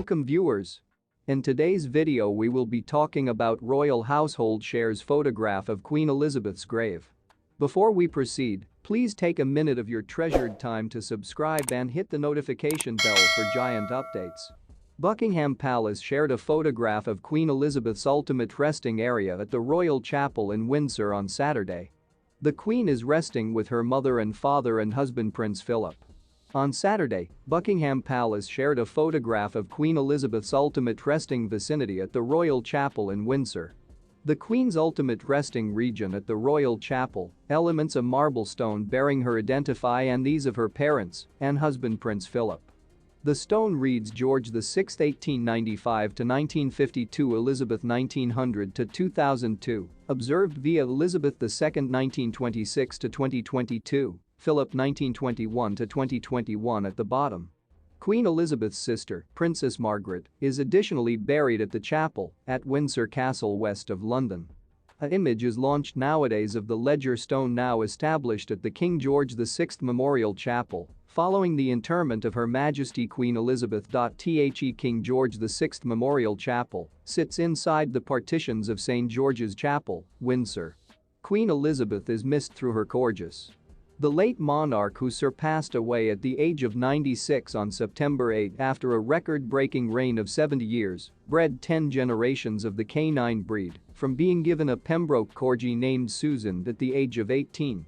Welcome viewers. In today's video we will be talking about royal household shares photograph of Queen Elizabeth's grave. Before we proceed, please take a minute of your treasured time to subscribe and hit the notification bell for giant updates. Buckingham Palace shared a photograph of Queen Elizabeth's ultimate resting area at the Royal Chapel in Windsor on Saturday. The Queen is resting with her mother and father and husband Prince Philip. On Saturday, Buckingham Palace shared a photograph of Queen Elizabeth's ultimate resting vicinity at the Royal Chapel in Windsor. The Queen's ultimate resting region at the Royal Chapel elements a marble stone bearing her identity and these of her parents and husband Prince Philip. The stone reads George VI 1895 to 1952, Elizabeth 1900 to 2002, observed via Elizabeth II 1926 to 2022. Philip 1921 to 2021 at the bottom. Queen Elizabeth's sister, Princess Margaret, is additionally buried at the chapel at Windsor Castle west of London. An image is launched nowadays of the ledger stone now established at the King George VI Memorial Chapel following the interment of Her Majesty Queen Elizabeth. The King George VI Memorial Chapel sits inside the partitions of St. George's Chapel, Windsor. Queen Elizabeth is missed through her gorgeous. The late monarch, who surpassed away at the age of 96 on September 8 after a record-breaking reign of 70 years, bred 10 generations of the canine breed, from being given a Pembroke corgi named Susan at the age of 18.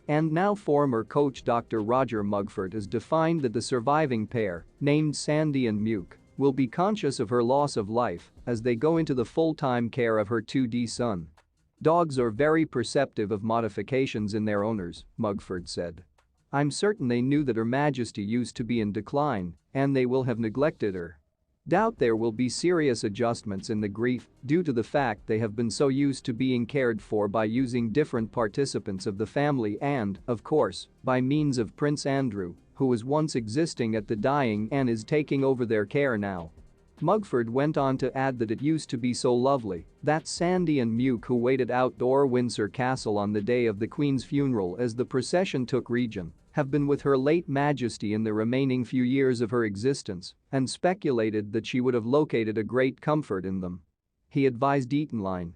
And now former coach Dr. Roger Mugford has defined that the surviving pair, named Sandy and Muke, will be conscious of her loss of life as they go into the full-time care of her 2D son. Dogs are very perceptive of modifications in their owners, Mugford said. I'm certain they knew that Her Majesty used to be in decline, and they will have neglected her. Doubt there will be serious adjustments in the grief due to the fact they have been so used to being cared for by using different participants of the family and, of course, by means of Prince Andrew, who was once existing at the dying and is taking over their care now. Mugford went on to add that it used to be so lovely that Sandy and Muke, who waited outdoor Windsor Castle on the day of the Queen's funeral as the procession took region, have been with Her late Majesty in the remaining few years of her existence and speculated that she would have located a great comfort in them. He advised Eatonline.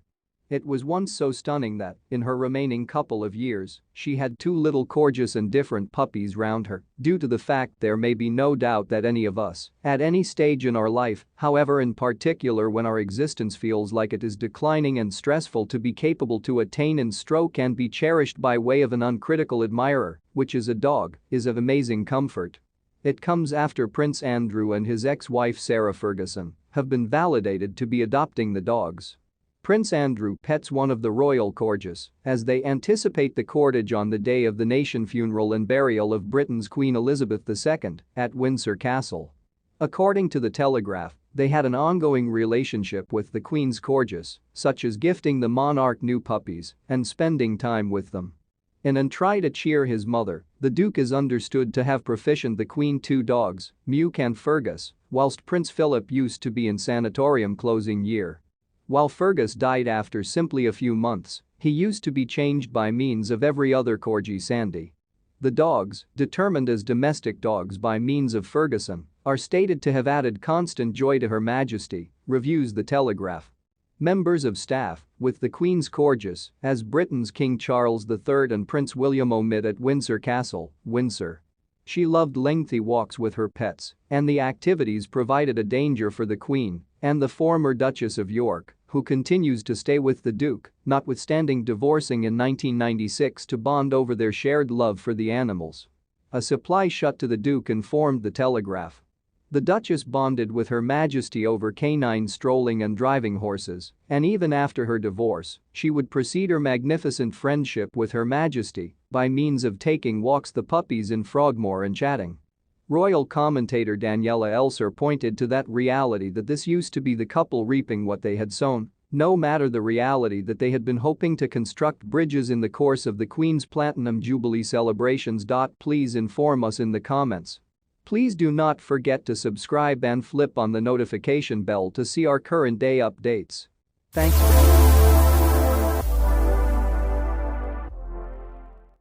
It was once so stunning that, in her remaining couple of years, she had 2 little gorgeous and different puppies round her, due to the fact there may be no doubt that any of us, at any stage in our life, however in particular when our existence feels like it is declining and stressful, to be capable to attain and stroke and be cherished by way of an uncritical admirer, which is a dog, is of amazing comfort. It comes after Prince Andrew and his ex-wife Sarah Ferguson have been validated to be adopting the dogs. Prince Andrew pets one of the royal corgis as they anticipate the cortege on the day of the nation funeral and burial of Britain's Queen Elizabeth II at Windsor Castle. According to the Telegraph, they had an ongoing relationship with the Queen's corgis, such as gifting the monarch new puppies and spending time with them. In an try to cheer his mother, the Duke is understood to have provisioned the Queen 2 dogs, Muke and Fergus, whilst Prince Philip used to be in sanatorium closing year. While Fergus died after simply a few months, he used to be changed by means of every other corgi Sandy. The dogs, determined as domestic dogs by means of Ferguson, are stated to have added constant joy to Her Majesty, reviews the Telegraph. Members of staff, with the Queen's corgis, as Britain's King Charles III and Prince William met at Windsor Castle, Windsor. She loved lengthy walks with her pets, and the activities provided a danger for the Queen and the former Duchess of York, who continues to stay with the Duke, notwithstanding divorcing in 1996 to bond over their shared love for the animals. A supply shut to the Duke informed the Telegraph. The Duchess bonded with Her Majesty over canine strolling and driving horses, and even after her divorce, she would proceed her magnificent friendship with Her Majesty by means of taking walks the puppies in Frogmore and chatting. Royal commentator Daniela Elser pointed to that reality that this used to be the couple reaping what they had sown, no matter the reality that they had been hoping to construct bridges in the course of the Queen's Platinum Jubilee celebrations. Please inform us in the comments. Please do not forget to subscribe and flip on the notification bell to see our current day updates. Thanks for watching.